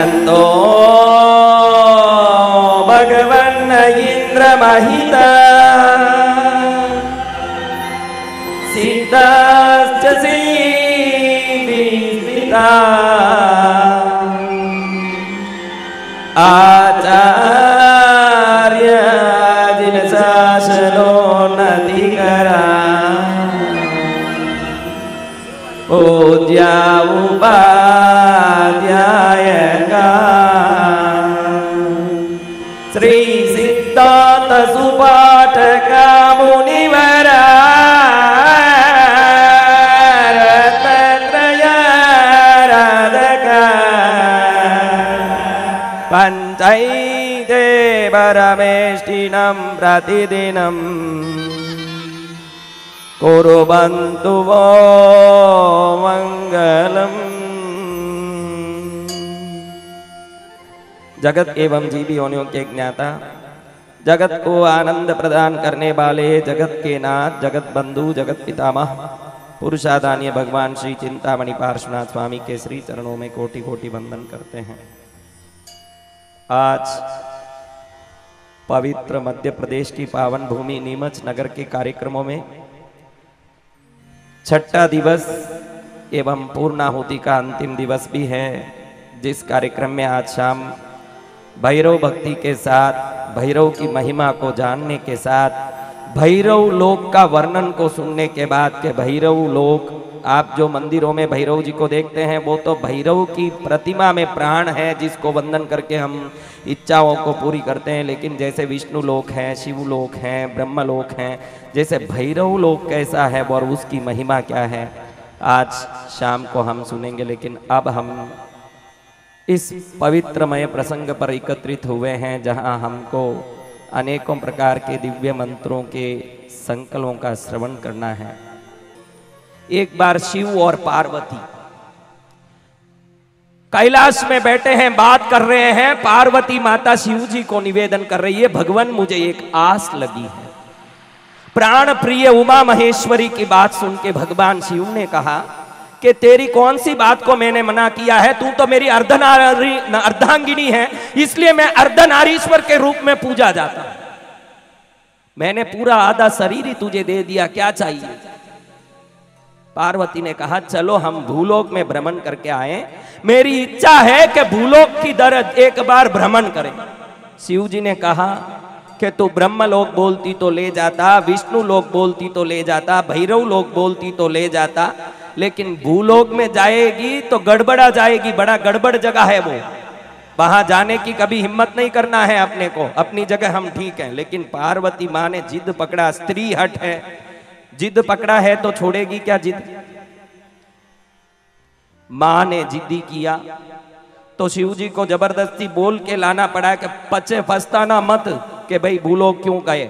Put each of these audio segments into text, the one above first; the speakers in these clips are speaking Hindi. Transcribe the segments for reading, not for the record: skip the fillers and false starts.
तो भगवन् इंद्रमहिता सिद्धाश्च सिद्धिस्थिता आचार्य जिनशासनोन्नतिकरा पूज्या उपाध्यायका श्री सिद्धार्थ सुपाठका मुनिवरा रत्नत्रयाराधका पंचैते परमेष्टिनं प्रतिदिनं कुर्वन्तु वो मंगलम्। जगत एवं जीवी योनियों के ज्ञाता, जगत को आनंद प्रदान करने वाले, जगत के नाथ, जगत बंधु, जगत पितामह पुरुषादानीय भगवान श्री चिंतामणि पार्श्वनाथ स्वामी के श्री चरणों में कोटि कोटि वंदन करते हैं। आज पवित्र मध्य प्रदेश की पावन भूमि नीमच नगर के कार्यक्रमों में छठा दिवस एवं पूर्णाहुति का अंतिम दिवस भी है, जिस कार्यक्रम में आज शाम भैरव भक्ति के साथ, भैरव की महिमा को जानने के साथ, भैरव लोक का वर्णन को सुनने के बाद के भैरव लोक, आप जो मंदिरों में भैरव जी को देखते हैं वो तो भैरव की प्रतिमा में प्राण है, जिसको वंदन करके हम इच्छाओं को पूरी करते हैं। लेकिन जैसे विष्णु लोक हैं, शिव लोक हैं, ब्रह्म लोक हैं, जैसे भैरव लोक कैसा है और उसकी महिमा क्या है, आज शाम को हम सुनेंगे। लेकिन अब हम इस पवित्रमय प्रसंग पर एकत्रित हुए हैं, जहां हमको अनेकों प्रकार के दिव्य मंत्रों के संकल्पों का श्रवण करना है। एक बार शिव और पार्वती कैलाश में बैठे हैं, बात कर रहे हैं। पार्वती माता शिव जी को निवेदन कर रही है, भगवान मुझे एक आस लगी है। प्राण प्रिय उमा महेश्वरी की बात सुन के भगवान शिव ने कहा कि तेरी कौन सी बात को मैंने मना किया है, तू तो मेरी अर्धांगिनी है, इसलिए मैं अर्धनारीश्वर के रूप में पूजा जाता हूं। मैंने पूरा आधा शरीर ही तुझे दे दिया, क्या चाहिए? पार्वती ने कहा चलो हम भूलोक में भ्रमण करके आए, मेरी इच्छा है कि भूलोक की दर्द एक बार भ्रमण करें। शिव जी ने कहा कि तू ब्रह्म लोक बोलती तो ले जाता, विष्णु लोक बोलती तो ले जाता, भैरव लोक बोलती तो ले जाता, लेकिन भूलोक में जाएगी तो गड़बड़ा जाएगी, बड़ा गड़बड़ जगह है वो, वहां जाने की कभी हिम्मत नहीं करना है अपने को। अपनी जगह हम ठीक हैं, लेकिन पार्वती माँ ने जिद पकड़ा, स्त्री हट है, जिद पकड़ा है तो छोड़ेगी क्या जिद? मां ने जिद्दी किया तो शिव जी को जबरदस्ती बोल के लाना पड़ा कि पचे फस्ताना मत कि भाई भूलोक क्यों गए।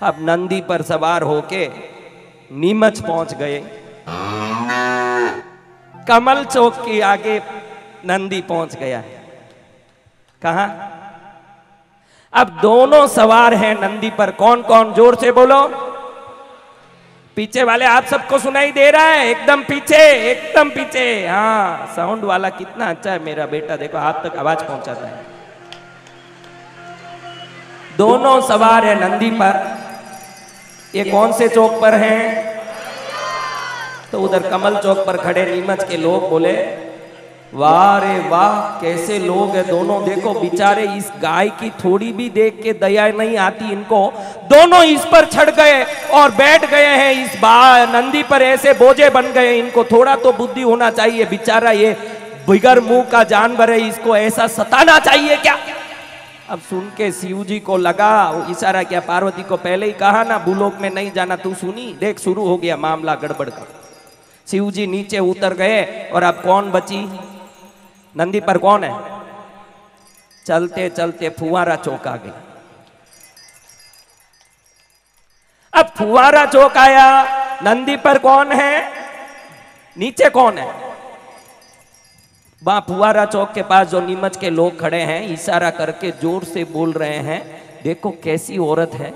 अब नंदी पर सवार होके नीमच पहुंच गए। कमल चौक के आगे नंदी पहुंच गया। कहा? अब दोनों सवार हैं नंदी पर। कौन कौन? जोर से बोलो। पीछे वाले आप सबको सुनाई दे रहा है? एकदम पीछे, एकदम पीछे। हाँ, साउंड वाला कितना अच्छा है मेरा बेटा, देखो आप तक आवाज पहुंचाता है। दोनों सवार है नंदी पर। ये कौन से चौक पर हैं? तो उधर कमल चौक पर खड़े नीमच के लोग बोले वाह रे वाह, कैसे लोग हैं दोनों, देखो बेचारे, इस गाय की थोड़ी भी देख के दया नहीं आती इनको। दोनों इस पर चढ़ गए और बैठ गए हैं इस नंदी पर, ऐसे बोझे बन गए। इनको थोड़ा तो बुद्धि होना चाहिए, बेचारा ये बिगर मुंह का जानवर है, इसको ऐसा सताना चाहिए क्या? अब सुन के शिव जी को लगा, वो इशारा किया पार्वती को, पहले ही कहा ना भूलोक में नहीं जाना, तू सुनी? देख शुरू हो गया मामला गड़बड़ का। शिव जी नीचे उतर गए और अब कौन बची नंदी पर? कौन है? चलते चलते फुवारा चौक आ गई। अब फुवारा चौक आया, नंदी पर कौन है? नीचे कौन है? वहां फुवारा चौक के पास जो नीमच के लोग खड़े हैं, इशारा करके जोर से बोल रहे हैं, देखो कैसी औरत है,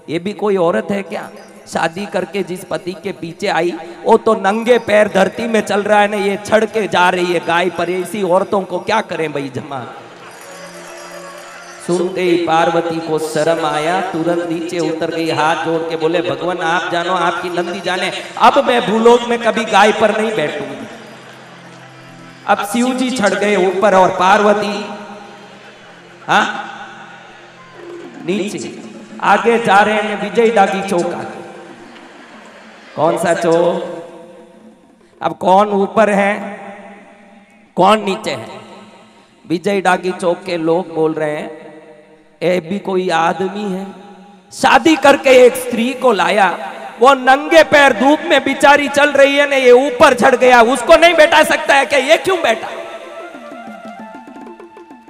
ये भी कोई औरत है क्या? शादी करके जिस पति के पीछे आई वो तो नंगे पैर धरती में चल रहा है ना, ये छड़ के जा रही है गाय पर। ऐसी औरतों को क्या करें भाई जमा। सुनते ही पार्वती को शर्म आया, तुरंत नीचे उतर गई, हाथ जोड़ के बोले भगवान आप जानो, आपकी नंदी जाने, अब मैं भूलोक में कभी गाय पर नहीं बैठूंगी। अब शिव जी चढ़ गए ऊपर और पार्वती हाँ नीचे। आगे जा रहे हैं विजय डागी चौक। कौन सा चौक? अब कौन ऊपर है कौन नीचे है? विजय डागी चौक के लोग बोल रहे हैं ये भी कोई आदमी है, शादी करके एक स्त्री को लाया, वो नंगे पैर धूप में बिचारी चल रही है ना, ये ऊपर चढ़ गया, उसको नहीं बैठा सकता है क्या? ये क्यों बैठा?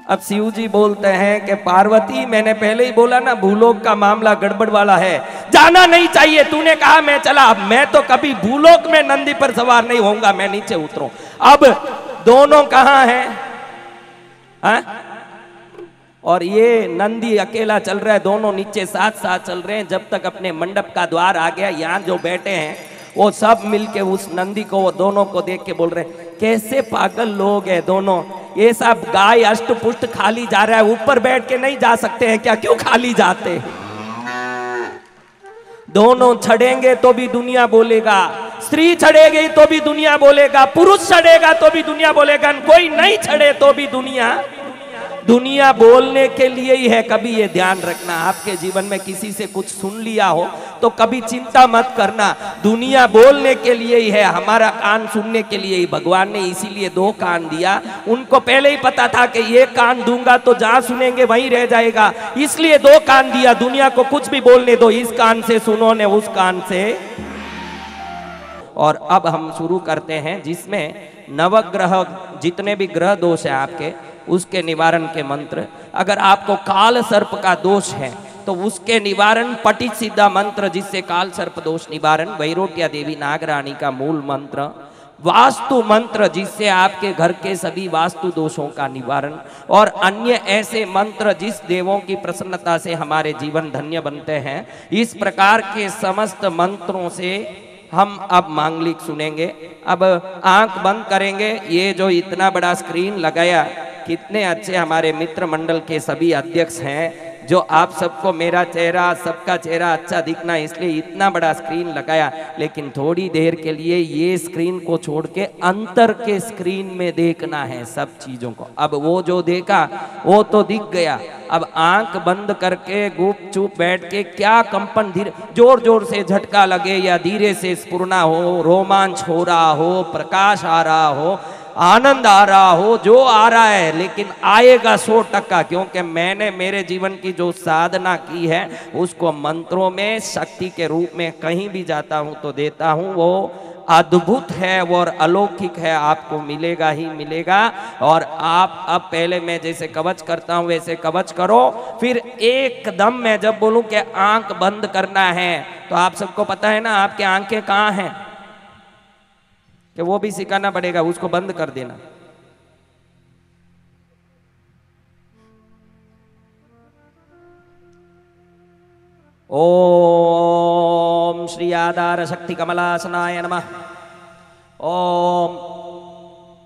अब शिव जी बोलते हैं कि पार्वती मैंने पहले ही बोला ना भूलोक का मामला गड़बड़ वाला है, जाना नहीं चाहिए, तूने कहा मैं चला, अब मैं तो कभी भूलोक में नंदी पर सवार नहीं होऊंगा, मैं नीचे उतरूं। अब दोनों कहां हैं? हाँ? और ये नंदी अकेला चल रहा है, दोनों नीचे साथ साथ चल रहे हैं। जब तक अपने मंडप का द्वार आ गया, यहाँ जो बैठे हैं वो सब मिलके उस नंदी को, वो दोनों को देख के बोल रहे हैं कैसे पागल लोग हैं दोनों, ये सब गाय अष्ट पुष्ट खाली जा रहा है, ऊपर बैठ के नहीं जा सकते हैं क्या? क्यों खाली जाते? दोनों छड़ेंगे तो भी दुनिया बोलेगा, स्त्री छड़ेगी तो भी दुनिया बोलेगा, पुरुष छड़ेगा तो भी दुनिया बोलेगा, कोई नहीं छड़े तो भी दुनिया बोलने के लिए ही है। कभी ये ध्यान रखना, आपके जीवन में किसी से कुछ सुन लिया हो तो कभी चिंता मत करना, दुनिया बोलने के लिए ही है, हमारा कान सुनने के लिए ही। भगवान ने इसीलिए 2 कान दिया, उनको पहले ही पता था कि ये कान दूंगा तो जहां सुनेंगे वहीं रह जाएगा, इसलिए 2 कान दिया, दुनिया को कुछ भी बोलने दो, इस कान से सुनो ने उस कान से। और अब हम शुरू करते हैं जिसमें नवग्रह जितने भी ग्रह दोष है आपके, उसके निवारण के मंत्र। अगर आपको काल सर्प का दोष है तो उसके निवारण पटित सिद्धा मंत्र, जिससे काल सर्प दोष निवारण, वैरोट्या देवी नागरानी का मूल मंत्र, वास्तु मंत्र जिससे आपके घर के सभी वास्तु दोषों का निवारण, और अन्य ऐसे मंत्र जिस देवों की प्रसन्नता से हमारे जीवन धन्य बनते हैं। इस प्रकार के समस्त मंत्रों से हम अब मांगलिक सुनेंगे। अब आंख बंद करेंगे। ये जो इतना बड़ा स्क्रीन लगाया, कितने अच्छे हमारे मित्र मंडल के सभी अध्यक्ष हैं, जो आप सबको मेरा चेहरा, सबका चेहरा अच्छा दिखना इसलिए इतना बड़ा स्क्रीन लगाया, लेकिन थोड़ी देर के लिए ये स्क्रीन को छोड़ के अंतर के स्क्रीन में देखना है सब चीजों को। अब वो जो देखा वो तो दिख गया, अब आंख बंद करके गुपचुप बैठ के क्या कंपन, धीरे जोर जोर से झटका लगे या धीरे से स्फुरना हो, रोमांच हो रहा हो, प्रकाश आ रहा हो, आनंद आ रहा हो, जो आ रहा है, लेकिन आएगा 100%, क्योंकि मैंने मेरे जीवन की जो साधना की है उसको मंत्रों में शक्ति के रूप में कहीं भी जाता हूं तो देता हूं, वो अद्भुत है वो और अलौकिक है, आपको मिलेगा ही मिलेगा। और आप अब पहले मैं जैसे कवच करता हूं वैसे कवच करो, फिर एकदम मैं जब बोलूं कि आंख बंद करना है तो आप सबको पता है ना आपके आंखें कहाँ हैं, कि वो भी सिखाना पड़ेगा, उसको बंद कर देना। ओम श्री आधार शक्ति कमलासनाय नमः। ओम।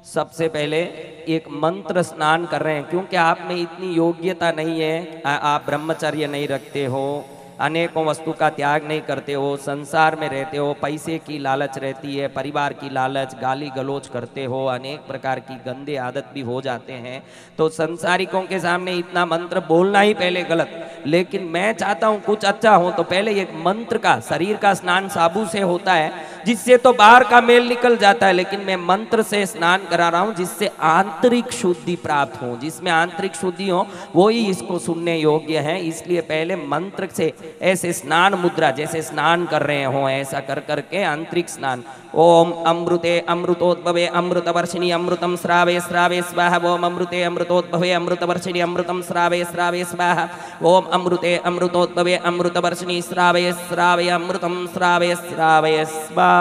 सबसे पहले एक मंत्र स्नान कर रहे हैं, क्योंकि आप में इतनी योग्यता नहीं है, आप ब्रह्मचर्य नहीं रखते हो, अनेकों वस्तु का त्याग नहीं करते हो, संसार में रहते हो, पैसे की लालच रहती है, परिवार की लालच, गाली गलौज करते हो, अनेक प्रकार की गंदे आदत भी हो जाते हैं, तो संसारिकों के सामने इतना मंत्र बोलना ही पहले गलत। लेकिन मैं चाहता हूँ कुछ अच्छा हो तो पहले एक मंत्र का, शरीर का स्नान साबु से होता है जिससे तो बाहर का मेल निकल जाता है, लेकिन मैं मंत्र से स्नान करा रहा हूँ जिससे आंतरिक शुद्धि प्राप्त हो, जिसमें आंतरिक शुद्धि हो वो ही इसको सुनने योग्य है। इसलिए पहले मंत्र से ऐसे स्नान मुद्रा जैसे स्नान कर रहे हो ऐसा कर करके आंतरिक स्नान। ओम अमृते अमृतोद्भवे अमृतवर्षिणी अमृतम श्रावे श्रावे स्वाहा। ओम अमृते अमृतोद्भवे अमृतवर्षिणी अमृतम श्रावे श्रावे स्वाहा। ओम अमृते अमृतोद्भवे अमृतवर्षिणी श्रावे श्रावे अमृतम श्रावे श्रावे स्वाहा।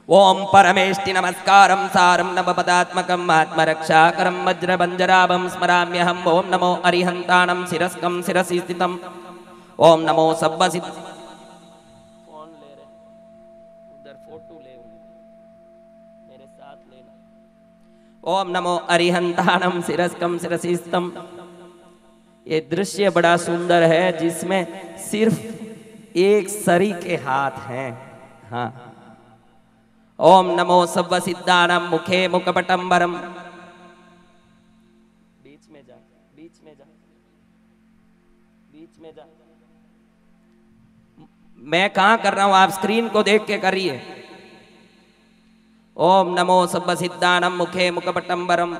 ओम परमेष्टि नमस्कारं सारं नवपदात्मकं आत्मरक्षाकरं वज्रबंजराभं स्मराम्यहम्। ओम नमो अरिहंतानं शिरस्कं शिरसि स्थितम्। ओम नमो ओम नमो अरिहंताणम शिरस्कम शिरसिस्तम। ये दृश्य बड़ा सुंदर है जिसमें सिर्फ एक सरी के हाथ हैं। हाँ। ओम नमो सव्व सिद्धाणम मुखे मुकपटंबरम। बीच में जा, बीच में जा, बीच में जा। मैं कहां कर रहा हूं, आप स्क्रीन को देख के करिए। ओम नमो सब्ब सिद्धानम मुखे मुकपटंबरम।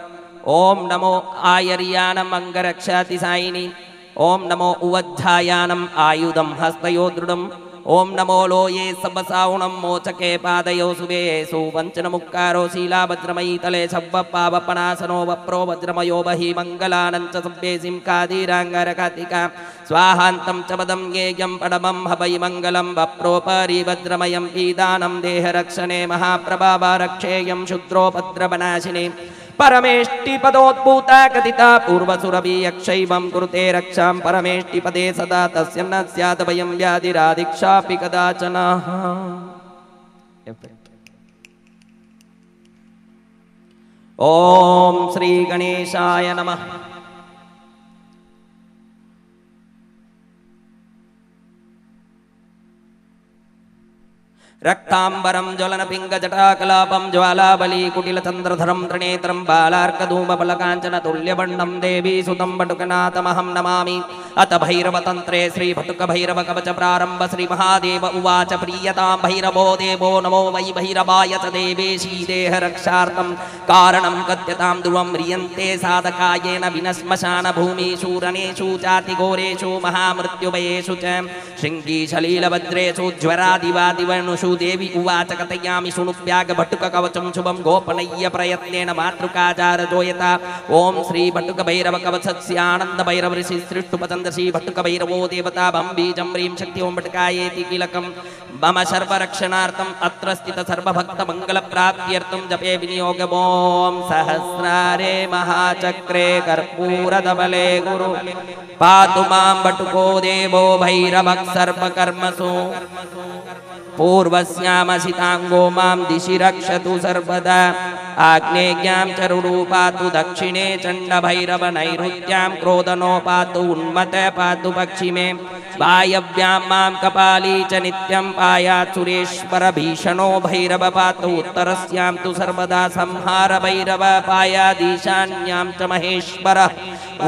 ओम नमो आयर्यानम अंगरक्षाति साइनी। ओम नमो उवज्झायानम आयुधम हस्तयो दृढ़म। ओम नमो लोये सबसाउणम मोचके पादयो सुबेसु वंचन मुक्कारो शीलावज्रमयी तले शब्ब पावपनासनो वप्रो वज्रमयो बहि मंगलानंच सब्बे सिंकादिरांगरकातिका स्वाहांतं च पदं ज्ञेयं पडमं हवै मंगलं वप्रोपरि वज्रमयं पीदानं देहरक्षणे महाप्रभावारक्षेयं शुद्रोपद्रवनाशिने परमेष्टिपदोद्भूता कथिता पूर्वसुरभि यक्षैवं कुरुते रक्षां परमेष्टिपदे सदा तस्य न स्यात् भयं व्याधिराधिक्षापि कदाचन। ओम श्री गणेशाय नमः। रक्तांबरम ज्वलन पिंग जटाकलापम ज्वालाबली कुटिल चंद्रधरम त्रिनेत्रम बालार्कधूम बलकांचन तुल्यबंडम देवी सुतम बटुकनाथमहं नमामि। अत भैरव तंत्रे श्री भटुक भैरव कवच प्रारंभ श्री महादेव उवाच प्रीयतां भैरवो देवो नमो वै भैरवाय च देवेशी देह रक्षार्थं कारणं कथ्यतां ध्रुवं म्रियन्ते साधकायेन विनश्मशान भूमिषु रणेषु चातिघोरेषु महामृत्युभयेषु च शृंगी सलीलवज्रेषु ज्वरादिवादिवर्णुषु देवी उवाच कथयामि शृणुभ्याग भटुक कवचं शुभं गोपनय्य प्रयत्नेन मातृकाचारजोयता। ओम श्री भटुक भैरव कवचस्य आनंद भैरव ऋषि सृष्टुपचंद श्री भटुक भैरवो देवता भं बीजं ह्रीं शक्ति ओम भटकायेति कीलकम् मम सर्वरक्षणार्थम् अत्र स्थित सर्वभक्त मंगल प्राप्त्यर्थं जपे विनियोग। ओम सहस्रारे महाचक्रे कर्पूरधवले गुरु पातु मां भटुको देवो भैरवः सर्वकर्मसु पूर्वस्यामसितांगो मां दिशि रक्षतु सर्वदा। आग्नेयां चरुरू पातु दक्षिणे चंड भैरव नैऋत्यां क्रोधनो पातु उन्मत पातु पश्चिमे वायव्यां मां कपाली च नित्यं पायात् सुरेश्वर भीषणो भैरव पातु उत्तरस्यां तु सर्वदा संहार भैरव पायादीशान्यां च महेश्वर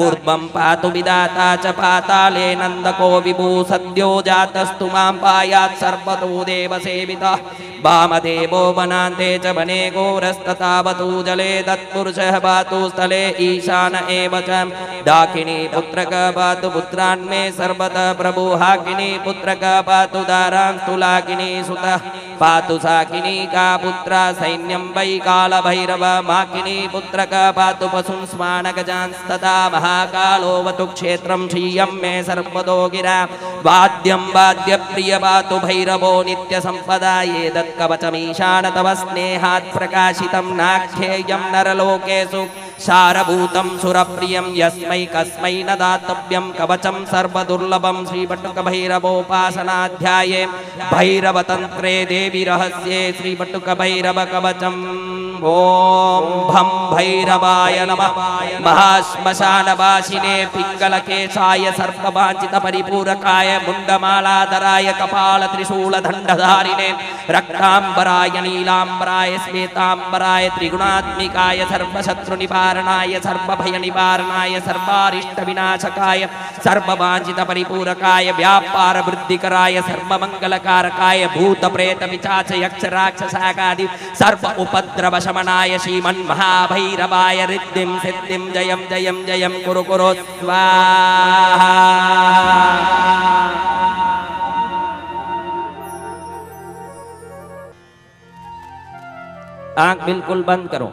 ऊर्ध्वं पातु विदाता च पाताले नन्दको विभू सद्यो जातस्तु मां पायात् सर्वतो देवसेवितः। वामदेवो वनान्ते च वने घोरस्ततावतु जले तत्पुरुषः पातु स्थले ईशान एव च। दाकिनी पुत्रक पातु पुत्रान्मे सर्वतः प्रभु हाकिनी पुत्रक पातु दारां तुलाकिनी सुतः पातु साकिनी का पुत्रा सैन्यं वै कालभैरव माकिनी पुत्रक पातु पशुं स्मानगजांस्तथा महाकालोऽवतु क्षेत्रं क्षीयं मे सर्वतो गिरा। वाद्यं वाद्यप्रिय पातु भैरवो नित्यसम्पदा ये कवचमीशान तव स्नेहात् प्रकाशितं नाख्येयं नरलोकेषु सारभूतं सुरप्रियं यस्मै कस्मै न दातव्यं कवचं सर्वदुर्लभं श्रीभटुक भैरवोपासनाध्याये भैरवतन्त्रे देवी रहस्ये श्रीभटुक भैरव कवचम्। ओम भं भैरवाय नमः। महाश्मशानवासिने पिंगलकेशाय सर्ववांछित परिपूरकाय मुंडमालाधराय कपाल त्रिशूल दंडधारिणे रक्तांबराय नीलांबराय श्वेतांबराय त्रिगुणात्मिकाय सर्वशत्रु निवारणाय सर्वभय निवारणाय सर्वारिष्ट विनाशकाय सर्ववांछित परिपूरकाय व्यापार वृद्धिकराय सर्वमंगलकारकाय भूत प्रेत पिशाच यक्ष राक्षसादि सर्व उपद्रव शमनाय श्रीमन्महाभैरवाय रिद्धिं सिद्धिं जयं जयं जयं कुरु कुरु स्वाहा। आंख बिल्कुल बंद करो।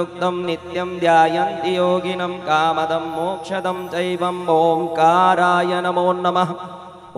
युक्तं नित्यं ध्यायन्ति योगिनं कामदं मोक्षदं चैवं ओंकाराय नमो नमः।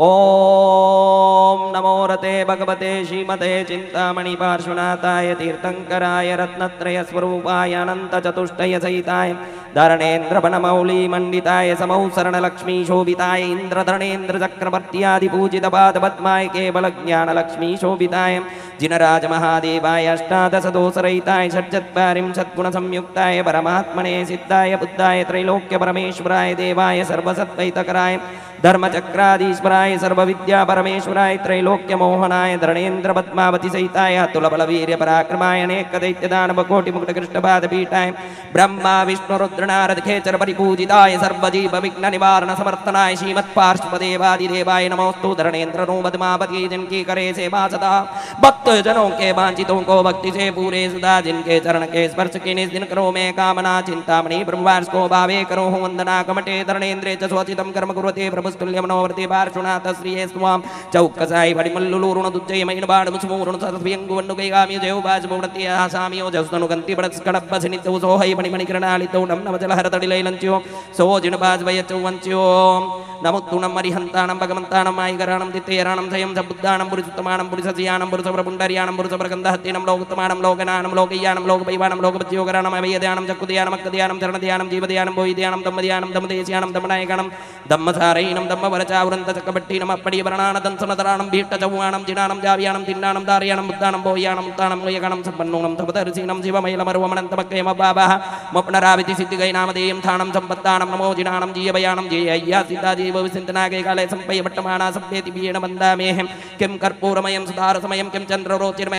ओम नमो रते भगवते श्रीमते चिंतामणि पार्श्वनाथाय तीर्थंकराय रत्नत्रय स्वरूपाय अनंत चतुष्टय सहिताय धरणेन्द्र बनमौली मंडिताय समौसरण लक्ष्मी शोभिताय इंद्रधरणेन्द्र चक्रवर्त्यादि पूजित पाद पद्माय केवल ज्ञान लक्ष्मी शोभिताय जिनराज महादेवाय अष्टादश दोषरहिताय षट्चत्वारिंशत् गुण संयुक्ताय परमात्मने सिद्धाय बुद्धाय त्रैलोक्य परमेश्वराय देवाय सर्वसत्वैतकराय धर्मचक्राधीश्वराय सर्वविद्या परमेश्वराय त्रैलोक्य मोहनाय धरणेन्द्र पद्मावती सहिताय अतुल बल वीर्य पराक्रमाय अनेक दैत्य दानव कोटि मुकुट कृष्ण पाद पीठाय ब्रह्मा विष्णु रुद्र नारद खेचर परिपूजिताय सर्वजीव विघ्न निवारण समर्थनाय श्रीमत् पार्श्वदेवादिदेवाय नमोस्तु धरणेन्द्र नो पद्मावती जिनकी करे सेवा सदा भक्त जनों के वांछितों को भक्ति से पूरे सदा जिनके चरण के स्पर्श के निज दिन करो मैं कामना चिंतामणि ब्रह्मवार्ष को भावे करो हूँ वंदना कमटे धरणेन्द्रे च स्वचितम कर्म कुरुते प्रभुस्तुल्य मनोवर्ते पार्श्वनाथ श्रीये स्वाम चौकसाई भडिमल्लुलूरुण दुच्चय मैन बाण मुसमूरुण सतस्वियंगुवन्नु कैगामियो जयो बाज बहुणति आसामियो जस्तनु गंति बड़स कड़ब्ब सिनितो सोहै मणिमणि किरणालितो नम नवजल हरतड़ि लैलंच्यो सो जिनबाज वयचो वंच्यो नमुत्तुणं मरिहंतानं भगवन्तानं आयिकराणं दित्यराणं सयं सबुद्धानं पुरुषोत्तमानं पुरुषसियानं पुरुषप्रपुण्डर्यानं पुरुषप्रगन्धहत्तिनं लोकोत्तमानं लोकनानं लोकय्यानं लोकपैवानं लोकपज्योगराणं अवयध्यानं चक्षुध्यानं मक्कध्यानं चरणध्यानं जीवध्यानं भोविध्यानं दम्मध्यानं दम्मदेश्यानं दम्मनायकानं दम्मसारयिनं दम्मवरचावृन्त चक्रपट्टिनं अपडिवर्णानं दंसनतराणं भीष्टचौवाणं जिनानं जाव्यानं तिन्नानं दार्यानं बुद्धानं भोयानं मुक्तानं मोयगणं सम्पन्नूनं तपदर्शिनं शिवमैलमरुवमनन्तमक्कयम बाबाः मोपनराविति सिद्धिगैनामधेयं थानं सम्पत्तानं नमो जिनानं जीवयानं जेय्या सिद्धा जीव विसिन्तनागे काले सम्पय्य पट्टमाना सप्येति बीण बन्दामेहं किं कर्पूरमयं सुधारसमयं किं चन्द्ररोचिर्मयं